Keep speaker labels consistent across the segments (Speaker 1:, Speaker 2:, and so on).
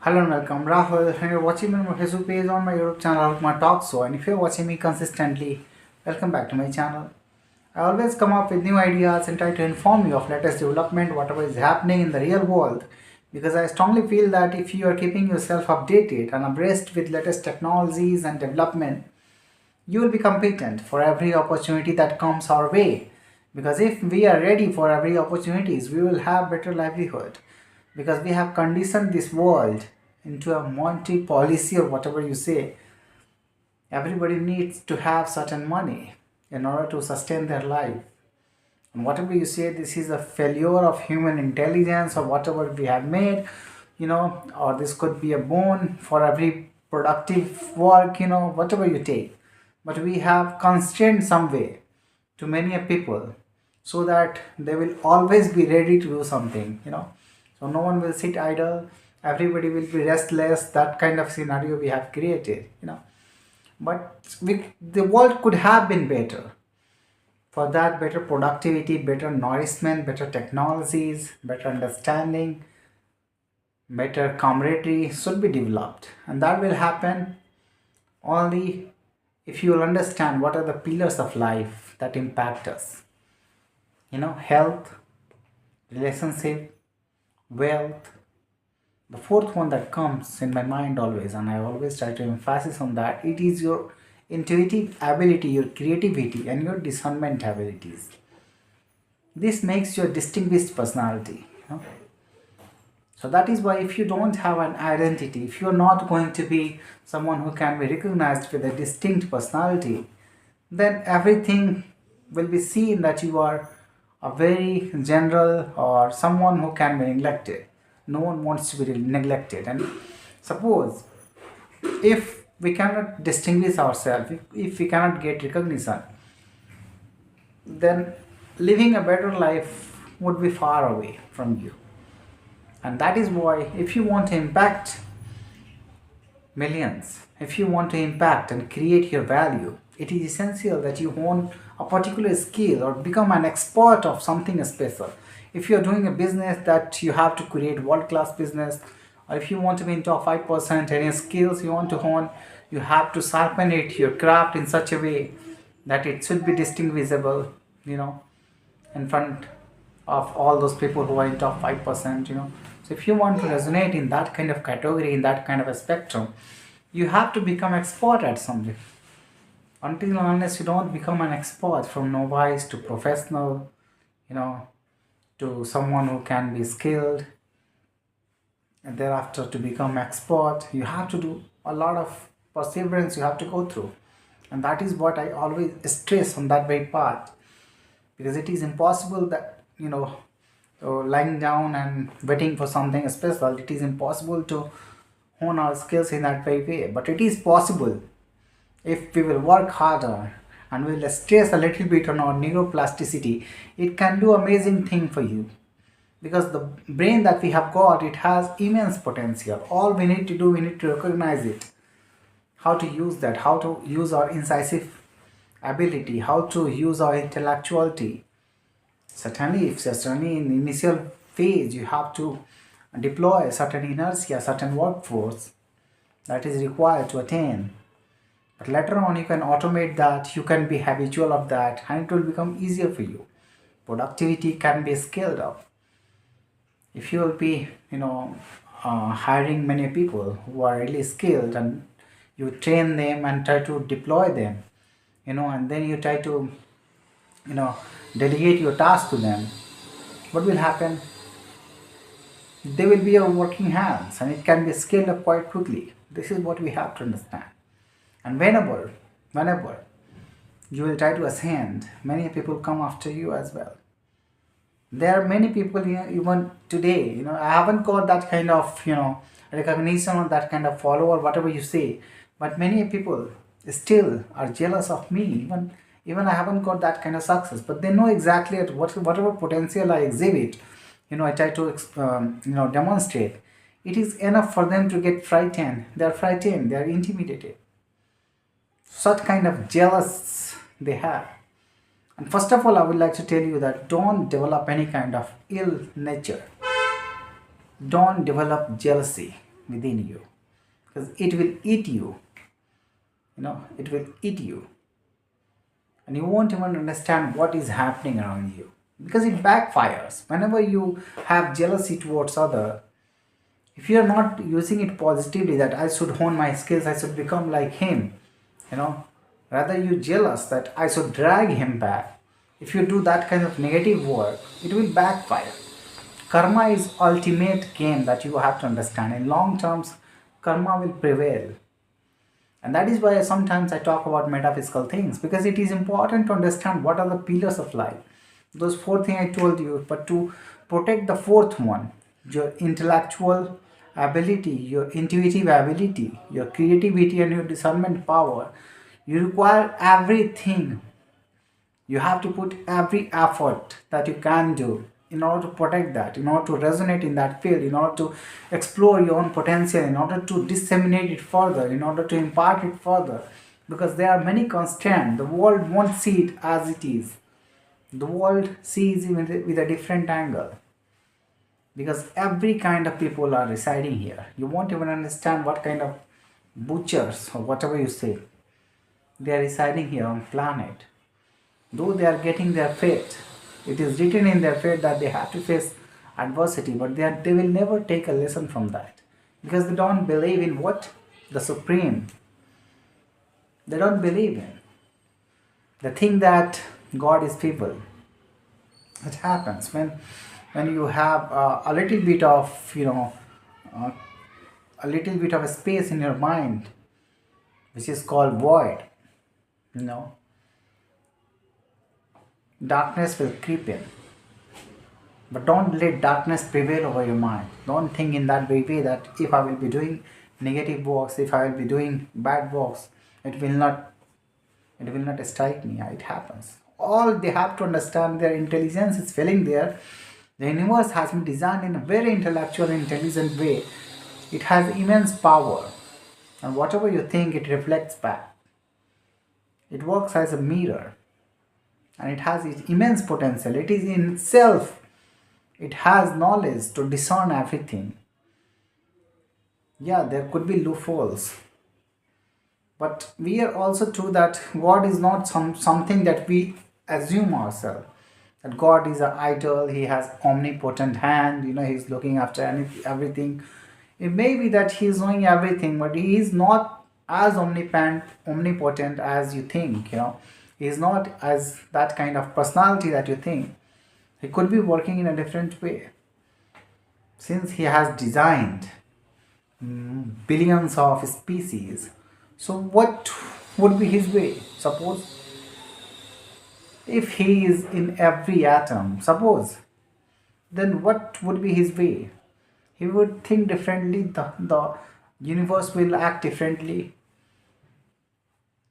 Speaker 1: Hello and welcome, Rahul. And you're watching me on my Facebook page on my YouTube channel, my talk show. And if you're watching me consistently, welcome back to my channel. I always come up with new ideas and try to inform you of latest development, whatever is happening in the real world. Because I strongly feel that if you are keeping yourself updated and abreast with latest technologies and development, you will be competent for every opportunity that comes our way. Because if we are ready for every opportunities, we will have better livelihood. Because we have conditioned this world into a monetary policy or whatever you say. Everybody needs to have certain money in order to sustain their life. And whatever you say, this is a failure of human intelligence or whatever we have made, or this could be a boon for every productive work, whatever you take. But we have constrained some way to many a people so that they will always be ready to do something. So no one will sit idle, everybody will be restless, that kind of scenario we have created. But the world could have been better. For that, better productivity, better nourishment, better technologies, better understanding, better camaraderie should be developed. And that will happen only if you will understand what are the pillars of life that impact us. Health, relationship, wealth. The fourth one that comes in my mind always, and I always try to emphasize on that, it is your intuitive ability, your creativity, and your discernment abilities. This makes you a distinguished personality. So that is why if you don't have an identity, if you're not going to be someone who can be recognized with a distinct personality, then everything will be seen that you are a very general or someone who can be neglected. No one wants to be neglected. And suppose if we cannot distinguish ourselves, if we cannot get recognition, then living a better life would be far away from you. And that is why if you want to impact millions, if you want to impact and create your value, it is essential that you own a particular skill or become an expert of something special. If you're doing a business, that you have to create world-class business, or if you want to be in top 5%, any skills you want to hone, you have to sharpen it, your craft in such a way that it should be distinguishable, in front of all those people who are in top 5%. So if you want to resonate in that kind of category, in that kind of a spectrum, you have to become expert at something. Until and unless you don't become an expert, from novice to professional, you know to someone who can be skilled, and thereafter to become expert, you have to do a lot of perseverance, you have to go through. And that is what I always stress on that very part, because it is impossible that lying down and waiting for something special, it is impossible to hone our skills in that very way. But it is possible if we will work harder and we will stress a little bit on our neuroplasticity. It can do amazing thing for you, because the brain that we have got, it has immense potential. All we need to do, we need to recognize it, how to use that, how to use our incisive ability, how to use our intellectuality. Certainly in the initial phase, you have to deploy certain inertia, certain workforce that is required to attain. But later on, you can automate that, you can be habitual of that, and it will become easier for you. Productivity can be scaled up. If you will be, hiring many people who are really skilled, and you train them and try to deploy them, and then you try to, delegate your task to them, what will happen? They will be your working hands, and it can be scaled up quite quickly. This is what we have to understand. And whenever you will try to ascend, many people come after you as well. There are many people here, even today, I haven't got that kind of, recognition or that kind of follower, whatever you say. But many people still are jealous of me, even I haven't got that kind of success. But they know exactly at whatever potential I exhibit, I try to, demonstrate. It is enough for them to get frightened. They are frightened, they are intimidated. Such kind of jealous they have. And first of all, I would like to tell you that don't develop any kind of ill nature. Don't develop jealousy. within you, because it will eat you. It will eat you, and you won't even understand what is happening around you, because it backfires whenever you have jealousy towards other. If you are not using it positively, that I should hone my skills, I should become like him, you know rather you jealous that I should drag him back. If you do that kind of negative work, it will backfire. Karma is ultimate game that you have to understand. In long terms, karma will prevail. And that is why sometimes I talk about metaphysical things, because it is important to understand what are the pillars of life. Those four things I told you, but to protect the fourth one, your intellectual ability, your intuitive ability, your creativity, and your discernment power, you require everything. You have to put every effort that you can do in order to protect that, in order to resonate in that field, in order to explore your own potential, in order to disseminate it further, in order to impart it further. Because there are many constraints. The world won't see it as it is. The world sees it with a different angle. Because every kind of people are residing here. You won't even understand what kind of butchers or whatever you say. They are residing here on planet. Though they are getting their fate, it is written in their fate that they have to face adversity, but they will never take a lesson from that, because they don't believe in what? The Supreme. They don't believe in. They think that God is feeble. It happens when you have a little bit of uh, a little bit of a space in your mind, which is called void. You know, darkness will creep in. But don't let darkness prevail over your mind. Don't think in that way that if I will be doing negative works, if I will be doing bad works, it will not strike me. It happens. All they have to understand, their intelligence is failing there. The universe has been designed in a very intellectual, intelligent way. It has immense power, and whatever you think, it reflects back. It works as a mirror, and it has its immense potential. It is in itself. It has knowledge to discern everything. Yeah, there could be loopholes, but we are also true that God is not something that we assume ourselves. That God is an idol. He has omnipotent hand. He's looking after everything. It may be that he is knowing everything, but he is not as omnipotent as you think. He is not as that kind of personality that you think. He could be working in a different way, since he has designed billions of species. So, what would be his way? Suppose if he is in every atom, then what would be his way? He would think differently, the universe will act differently.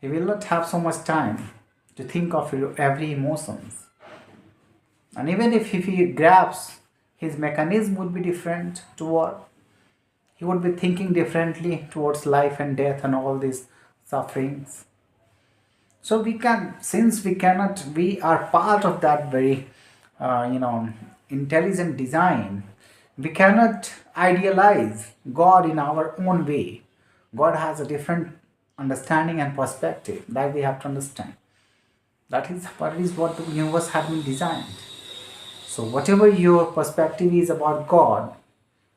Speaker 1: He will not have so much time to think of every emotions. And even if he grabs, his mechanism would be different to work. He would be thinking differently towards life and death and all these sufferings. So since we are part of that very, intelligent design, we cannot idealize God in our own way. God has a different understanding and perspective that we have to understand. That is what the universe has been designed. So whatever your perspective is about God,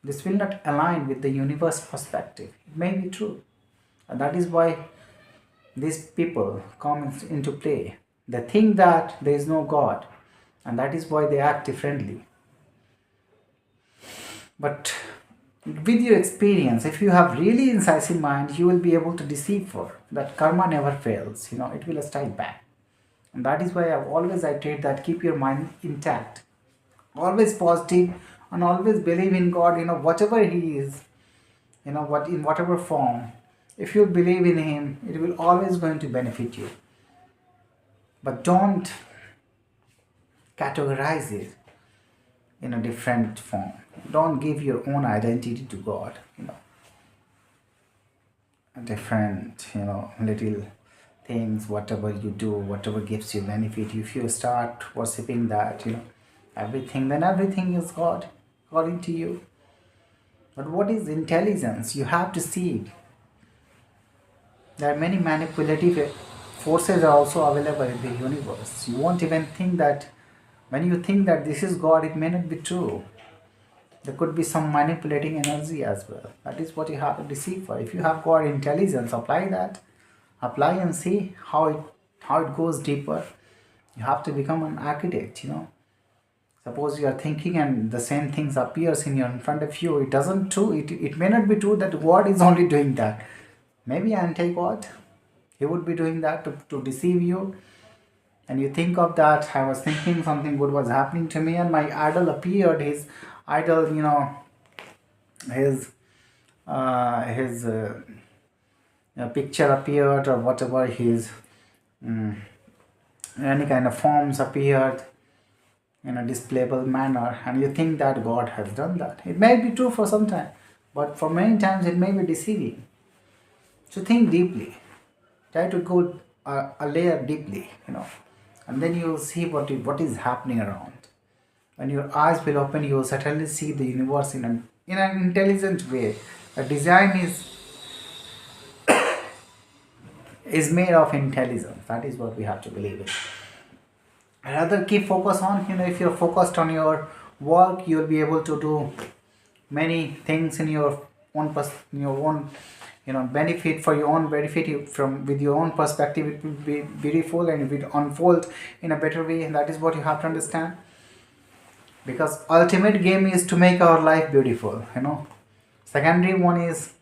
Speaker 1: this will not align with the universe perspective. It may be true. And that is why these people come into play. They think that there is no God, and that is why they act differently. But with your experience, if you have really incisive mind, you will be able to decipher that karma never fails. It will strike back. And that is why I've always iterate that keep your mind intact, always positive, and always believe in God. Whatever He is, what in whatever form. If you believe in Him, it will always going to benefit you. But don't categorize it in a different form. Don't give your own identity to God. A different, little things, whatever you do, whatever gives you benefit. If you start worshipping that, everything, then everything is God according to you. But what is intelligence? You have to see there are many manipulative forces are also available in the universe. You won't even think that when you think that this is God, it may not be true. There could be some manipulating energy as well. That is what you have to decipher. If you have got intelligence, apply that. Apply and see how it goes deeper. You have to become an architect. Suppose you are thinking and the same things appears in front of you. It doesn't true. It may not be true that God is only doing that. Maybe anti-God. He would be doing that to deceive you. And you think of that, I was thinking something good was happening to me and my idol appeared. His idol, his picture appeared, or whatever his mm, any kind of forms appeared in a displayable manner, and you think that God has done that. It may be true for some time, but for many times it may be deceiving. So think deeply. Try to go a layer deeply, and then you will see what is happening around. When your eyes will open, you will certainly see the universe in an intelligent way. A design is made of intelligence. That is what we have to believe in. Rather keep focus on, if you're focused on your work, you'll be able to do many things in your own benefit, for your own benefit. From with your own perspective, it will be beautiful and it will unfold in a better way. And that is what you have to understand, because ultimate game is to make our life beautiful. Secondary one is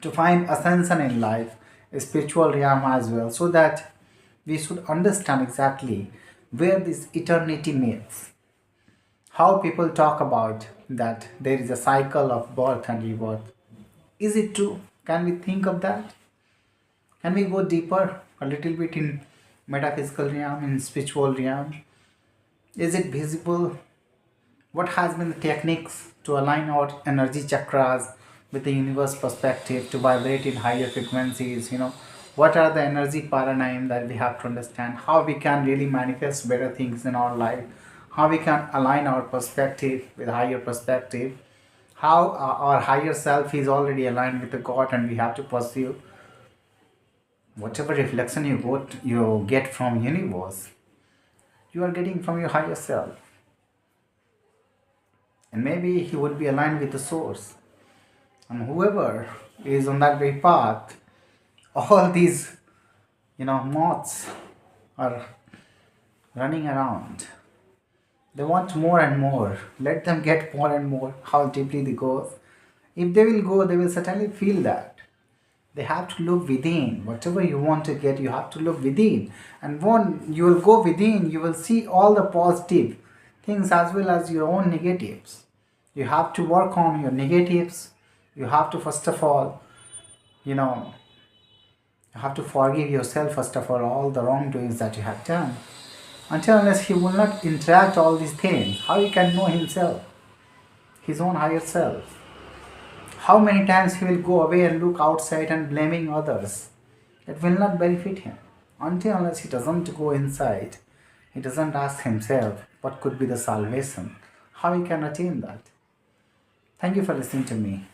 Speaker 1: to find ascension in life, a spiritual realm as well, so that we should understand exactly where this eternity meets. How people talk about that there is a cycle of birth and rebirth. Is it true? Can we think of that? Can we go deeper a little bit in metaphysical realm, in spiritual realm? Is it visible? What has been the techniques to align our energy chakras with the universe perspective to vibrate in higher frequencies? What are the energy paradigm that we have to understand? How we can really manifest better things in our life? How we can align our perspective with higher perspective? How our higher self is already aligned with the God, and we have to pursue whatever reflection you get from universe. You are getting from your higher self, and maybe he would be aligned with the source. And whoever is on that way path, all these moths are running around. They want more and more. Let them get more and more. How deeply they go. If they will go, they will certainly feel that. They have to look within. Whatever you want to get, you have to look within. And when you will go within, you will see all the positive things as well as your own negatives. You have to work on your negatives. You have to, first of all, you have to forgive yourself, first of all the wrongdoings that you have done. Until unless he will not interact all these things, how he can know himself, his own higher self? How many times he will go away and look outside and blaming others? It will not benefit him. Until unless he doesn't go inside, he doesn't ask himself what could be the salvation, how he can attain that. Thank you for listening to me.